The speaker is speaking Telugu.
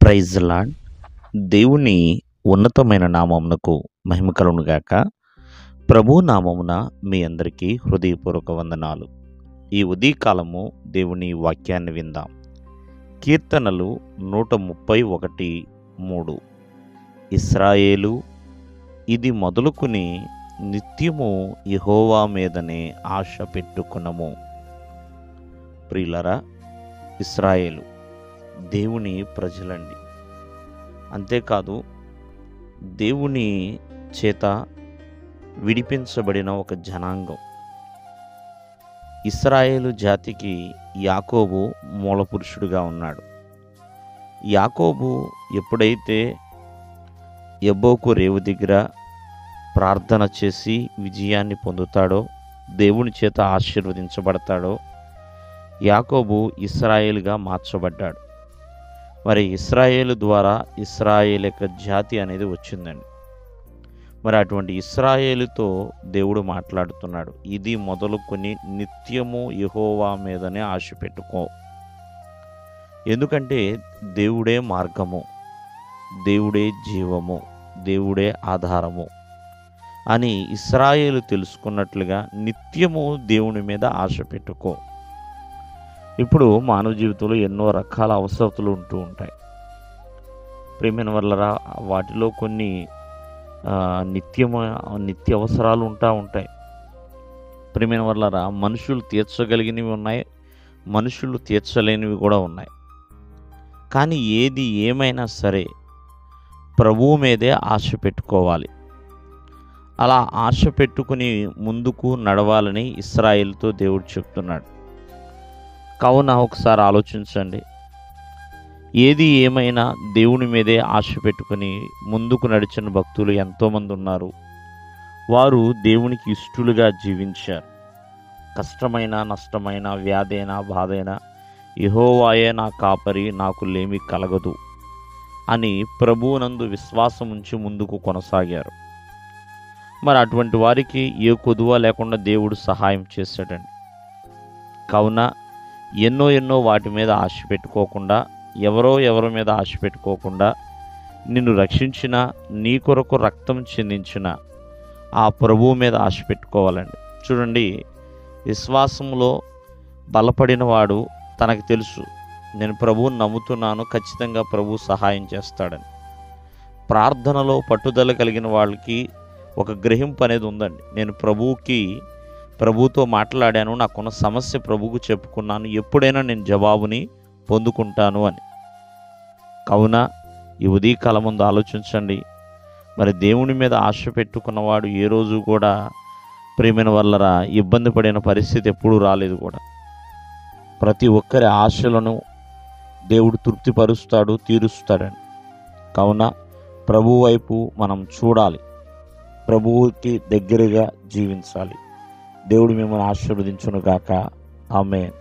Praise lord. దేవుని ఉన్నతమైన నామమునకు మహిమ కలుగును గాక. ప్రభు నామమున మీ అందరికీ హృదయపూర్వక వందనాలు. ఈ ఉదయకాలము దేవుని వాక్యాన్ని విందాం. కీర్తనలు 131:3. ఇశ్రాయేలు, ఇది మొదలుకొని నిత్యము యెహోవా మీదనే ఆశ పెట్టుకునము. ప్రియులరా, ఇశ్రాయేలు దేవుని ప్రజలండి. అంతేకాదు, దేవుని చేత విడిపించబడిన ఒక జనాంగం. ఇశ్రాయేలు జాతికి యాకోబు మూలపురుషుడిగా ఉన్నాడు. యాకోబు ఎప్పుడైతే యబ్బోకు రేవు దగ్గర ప్రార్థన చేసి విజయాన్ని పొందుతాడో, దేవుని చేత ఆశీర్వదించబడతాడో, యాకోబు ఇశ్రాయేలుగా మార్చబడ్డాడు. మరి ఇశ్రాయేలు ద్వారా ఇశ్రాయేల్ యొక్క జాతి అనేది వచ్చిందండి. మరి అటువంటి ఇశ్రాయేలుతో దేవుడు మాట్లాడుతున్నాడు. ఇది మొదలుకొని నిత్యము యెహోవా మీదనే ఆశ పెట్టుకో. ఎందుకంటే దేవుడే మార్గము, దేవుడే జీవము, దేవుడే ఆధారము అని ఇశ్రాయేలు తెలుసుకున్నట్లుగా నిత్యము దేవుని మీద ఆశ పెట్టుకో. ఇప్పుడు మానవ జీవితంలో ఎన్నో రకాల అవసరతలు ఉంటూ ఉంటాయి. ప్రియమైన వాళ్ళరా, వాటిలో కొన్ని నిత్య అవసరాలు ఉంటాయి. ప్రియమైన వాళ్ళరా, మనుషులు తీర్చగలిగినవి ఉన్నాయి, మనుషులు తీర్చలేనివి కూడా ఉన్నాయి. కానీ ఏది ఏమైనా సరే ప్రభువు మీదే ఆశ పెట్టుకోవాలి. అలా ఆశ పెట్టుకుని ముందుకు నడవాలని ఇశ్రాయేలుతో దేవుడు చెప్తున్నాడు. కావున ఒకసారి ఆలోచించండి. ఏది ఏమైనా దేవుని మీదే ఆశ పెట్టుకుని ముందుకు నడిచిన భక్తులు ఎంతోమంది ఉన్నారు. వారు దేవునికి ఇష్టలుగా జీవించారు. కష్టమైన, నష్టమైన, వ్యాధైన, బాధైన యెహోవాయే నా కాపరి, నాకు లేమి కలగదు అని ప్రభువునందు విశ్వాసం ఉంచి ముందుకు కొనసాగారు. మరి అటువంటి వారికి ఏ కొదువ లేకుండా దేవుడు సహాయం చేశాడండి. కావున ఎన్నో వాటి మీద ఆశ పెట్టుకోకుండా, ఎవరి మీద ఆశ పెట్టుకోకుండా, నిన్ను రక్షించిన, నీ కొరకు రక్తం చెందించిన ఆ ప్రభువు మీద ఆశ పెట్టుకోవాలండి. చూడండి, విశ్వాసంలో బలపడిన వాడు తనకు తెలుసు, నేను ప్రభువుని నమ్ముతున్నాను, ఖచ్చితంగా ప్రభువు సహాయం చేస్తాడని. ప్రార్థనలో పట్టుదల కలిగిన వాళ్ళకి ఒక గ్రహింపు అనేది ఉందండి. నేను ప్రభువుతో మాట్లాడాను, నాకున్న సమస్య ప్రభువుకు చెప్పుకున్నాను, ఎప్పుడైనా నేను జవాబుని పొందుకుంటాను అని. కావున ఈ ఉదయకాలం ముందు ఆలోచించండి. మరి దేవుని మీద ఆశ పెట్టుకున్నవాడు ఏ రోజు కూడా ప్రియమైన వల్లరా ఇబ్బంది పడిన పరిస్థితి ఎప్పుడూ రాలేదు కూడా. ప్రతి ఒక్కరి ఆశలను దేవుడు తృప్తిపరుస్తాడు, తీరుస్తాడని. కావున ప్రభువు వైపు మనం చూడాలి, ప్రభువుకి దగ్గరగా జీవించాలి. దేవుడు మిమ్మల్ని ఆశీర్వదించును గాక. ఆమేన్.